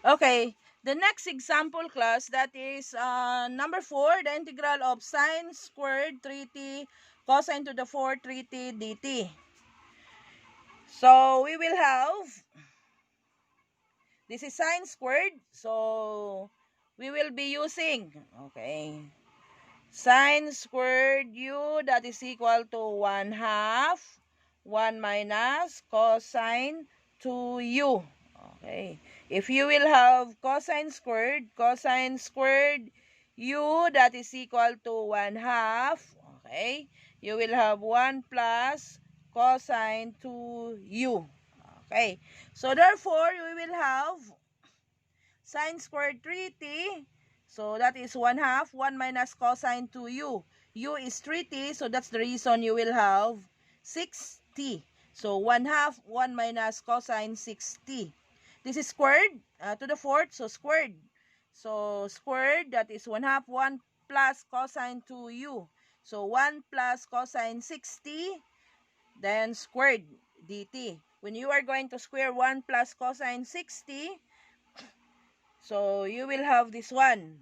Okay, the next example class, that is number 4, the integral of sine squared 3t cosine to the 4 3t dt. So we will have, this is sine squared, so we will be using, okay, sine squared u, that is equal to 1/2 1 minus cosine 2u. Okay, if you will have cosine squared u, that is equal to 1/2, okay, you will have 1 plus cosine 2u. Okay, so therefore we will have sine squared 3t, so that is 1/2 1 minus cosine 2u. U is 3t, so that's the reason you will have 6t. So 1/2 1 minus cosine 6t. This is squared to the fourth, so squared. So squared, that is 1/2 1 plus cosine 2u. So 1 plus cosine 6t, then squared dt. When you are going to square 1 plus cosine 6t, so you will have this one.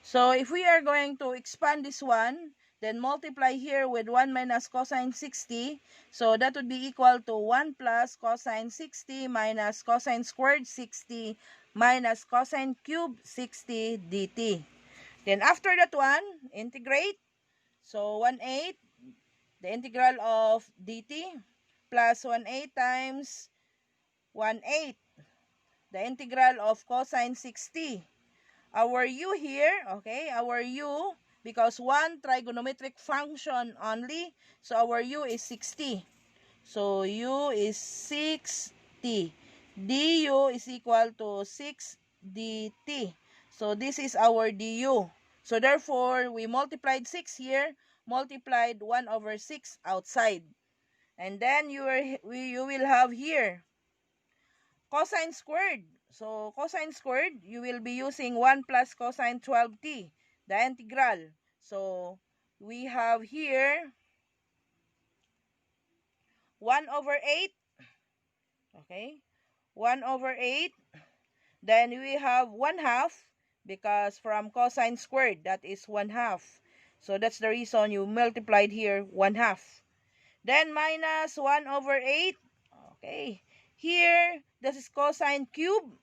So if we are going to expand this one, then multiply here with 1 minus cosine 60. So that would be equal to 1 plus cosine 60 minus cosine squared 60 minus cosine cubed 60 dt. Then after that one, integrate. So 1/8, the integral of dt, plus 1/8 times 1/8, the integral of cosine 60. Our u here, okay, our u, because one trigonometric function only, so our u is 60. So u is 60. du is equal to 6 dt. So this is our du. So therefore, we multiplied 6 here, multiplied 1/6 outside. And then you will have here cosine squared. So cosine squared, you will be using 1 plus cosine 12t, the integral. So we have here 1/8, okay, 1/8. Then we have 1/2, because from cosine squared, that is 1/2. So that's the reason you multiplied here 1/2. Then minus 1/8, okay. Here, this is cosine cube.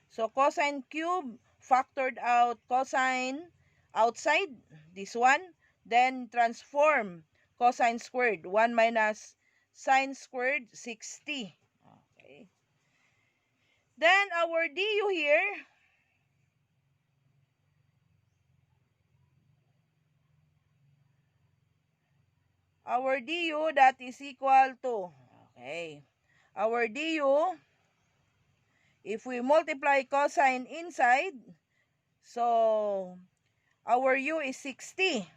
So cosine cube, factored out cosine outside, this one. Then transform cosine squared, 1 minus sine squared 60. Okay. Then our du here, that is equal to, okay, our du, if we multiply cosine inside, so our u is 60.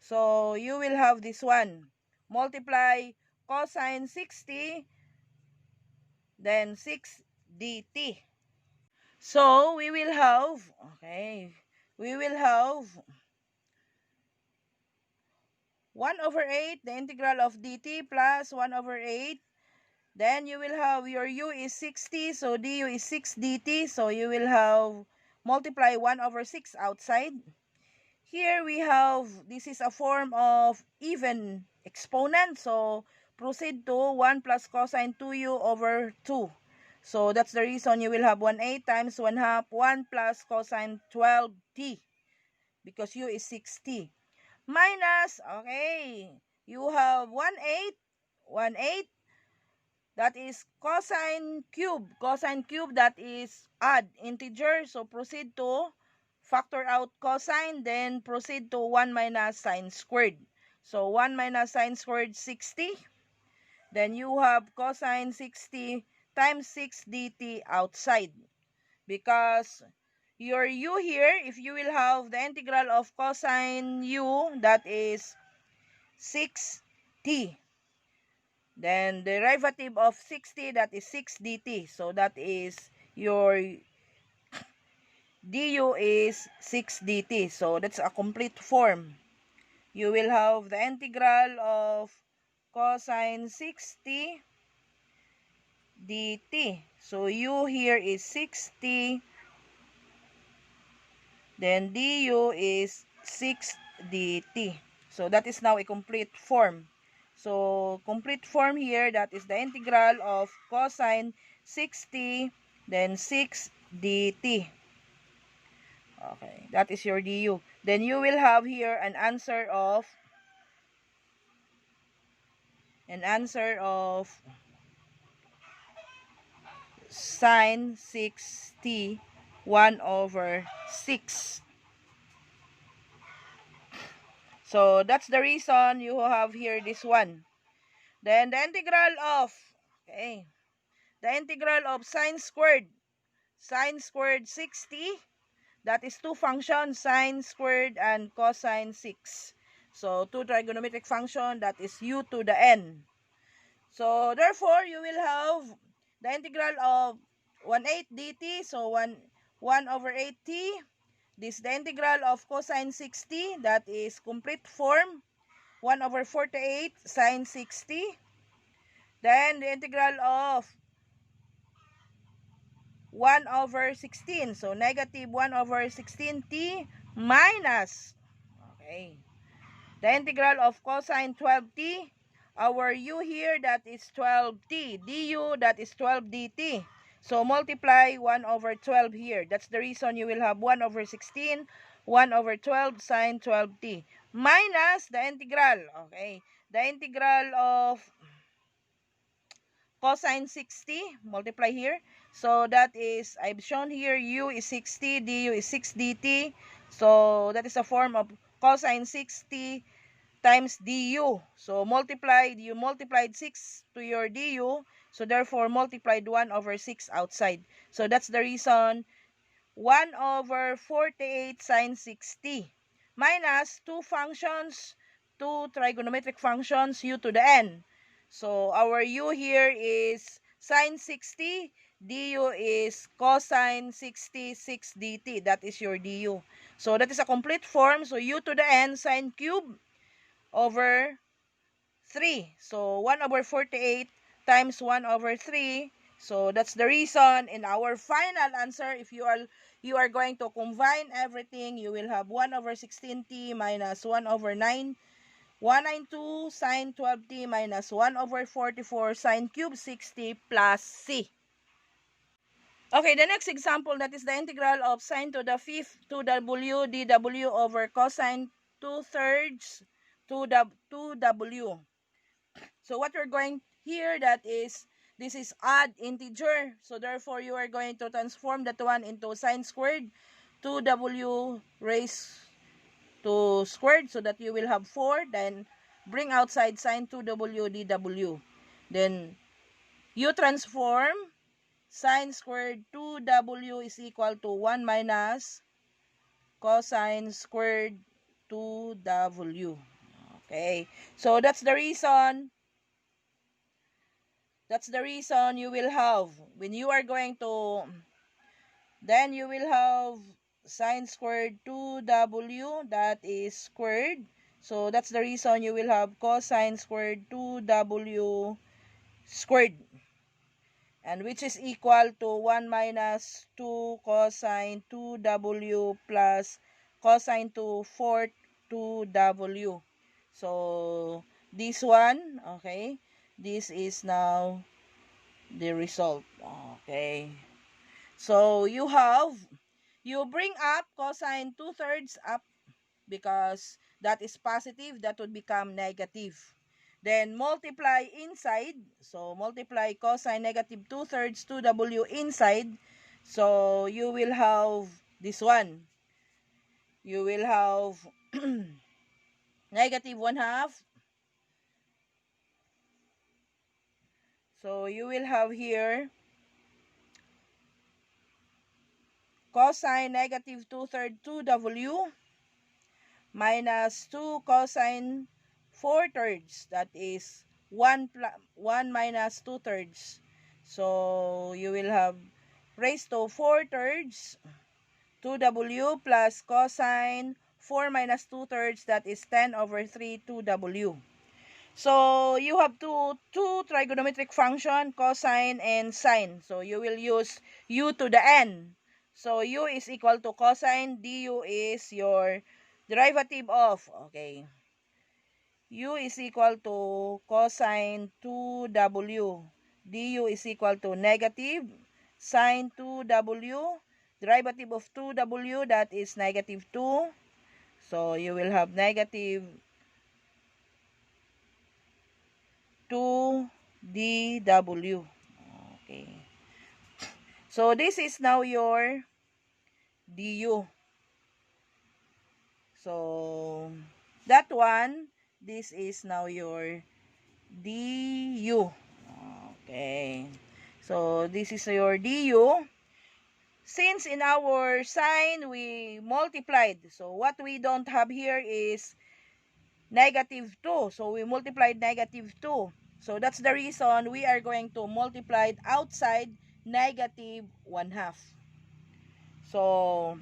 So you will have this one. Multiply cosine 60, then 6 dt. So we will have, okay, we will have 1/8, the integral of dt, plus 1/8. Then you will have your u is 60, so du is 6 dt. So you will have multiply 1/6 outside. Here we have, this is a form of even exponent. So proceed to 1 plus cosine 2u over 2. So that's the reason you will have 1/8 times 1/2, 1 plus cosine 12t, because u is 60. Minus, okay, you have 1/8, that is cosine cube. Cosine cube, that is add integer. So proceed to factor out cosine, then proceed to 1 minus sine squared. So 1 minus sine squared 60. Then you have cosine 60 times 6 dt outside. Because your u here, if you will have the integral of cosine u, that is 6t. Then derivative of 60, that is 6 dt. So that is your du is 6 dt. So that's a complete form. you will have the integral of cosine 60 dt. So u here is 60, then du is 6 dt. So that is now a complete form. So complete form here, that is the integral of cosine 60, then 6 dt. Okay, that is your du. Then you will have here an answer of sine 60 1 over 6. So that's the reason you have here this one. Then the integral of, okay, the integral of sine squared 60, that is two functions, sine squared and cosine 6. So two trigonometric function, that is u to the n. So therefore you will have the integral of 1/8 dt, so 1 over 8t. This is the integral of cosine 60, that is complete form, 1 over 48 sine 60. Then the integral of 1 over 16. So negative 1 over 16t minus, okay, the integral of cosine 12t. Our u here, that is 12t. Du, that is 12 dt. So multiply 1 over 12 here. That's the reason you will have 1 over 16, 1 over 12 sine 12t. Minus the integral, okay, the integral of cosine 60, multiply here. So that is, I've shown here, u is 60, du is 6 dt. So that is a form of cosine 60 times du. So you multiplied 6 to your du. So therefore multiplied 1 over 6 outside. So that's the reason 1 over 48 sine 60 minus two functions, two trigonometric functions, u to the n. So our u here is sine 60, du is cosine 66 dt. That is your du. So that is a complete form. So u to the n sine cube over 3. So 1 over 48 times 1 over 3. So that's the reason in our final answer, if you are going to combine everything, you will have 1 over 16t minus 1 over 9, 192 sine 12t minus 1 over 44 sine cube 60 plus c. Okay, the next example, that is the integral of sine to the fifth 2w dw over cosine 2/3 2w. So what we're going here, that is, this is odd integer. So therefore you are going to transform that one into sine squared 2w raised to squared, so that you will have 4. Then bring outside sine 2w dw. Then you transform sine squared 2w is equal to 1 minus cosine squared 2w. Okay, so that's the reason you will have, when you are going to, then you will have sine squared 2w, that is squared. So that's the reason you will have cosine squared 2w squared, and which is equal to 1 minus 2 cosine 2w plus cosine 4 2w. So this one, okay, this is now the result. Okay, so you bring up cosine 2/3 up, because that is positive, that would become negative. Then multiply inside, so multiply cosine negative 2/3 2w inside. So you will have this one, you will have negative 1/2. So you will have here cosine negative 2/3 2w minus 2 cosine 4/3, that is 1 minus 2/3. So you will have raised to 4/3 2w plus cosine 4 minus 2/3, that is 10 over 3 2W. So you have two trigonometric function, cosine and sine. So you will use u to the n. So u is equal to cosine, du is your derivative of, okay, u is equal to cosine 2w. Du is equal to negative sine 2w. Derivative of 2w, that is negative 2. So you will have negative 2dw. Okay. So this is now your du. So that one, this is now your du. Okay. So this is your du. Since in our sign we multiplied, so what we don't have here is negative 2. So we multiplied negative 2. So that's the reason we are going to multiply it outside negative 1/2. So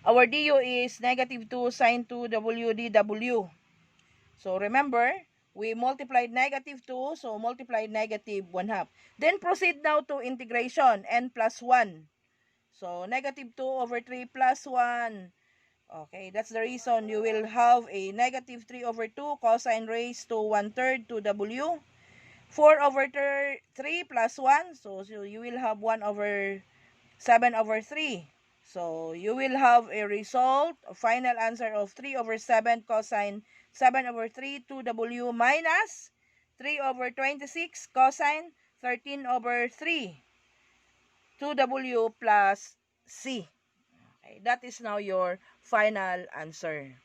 our du is negative 2 sine 2w dw. So remember, we multiplied negative 2, so multiplied negative 1/2. Then proceed now to integration, n plus 1. So negative 2 over 3 plus 1. Okay, that's the reason you will have a negative 3 over 2 cosine raised to 1/3 2w. 4 over 3 plus 1. So you will have 1 over 7 over 3. So you will have a result, a final answer of 3 over 7 cosine 7 over 3 2w minus 3 over 26 cosine 13 over 3 2w plus c. Okay, that is now your final answer.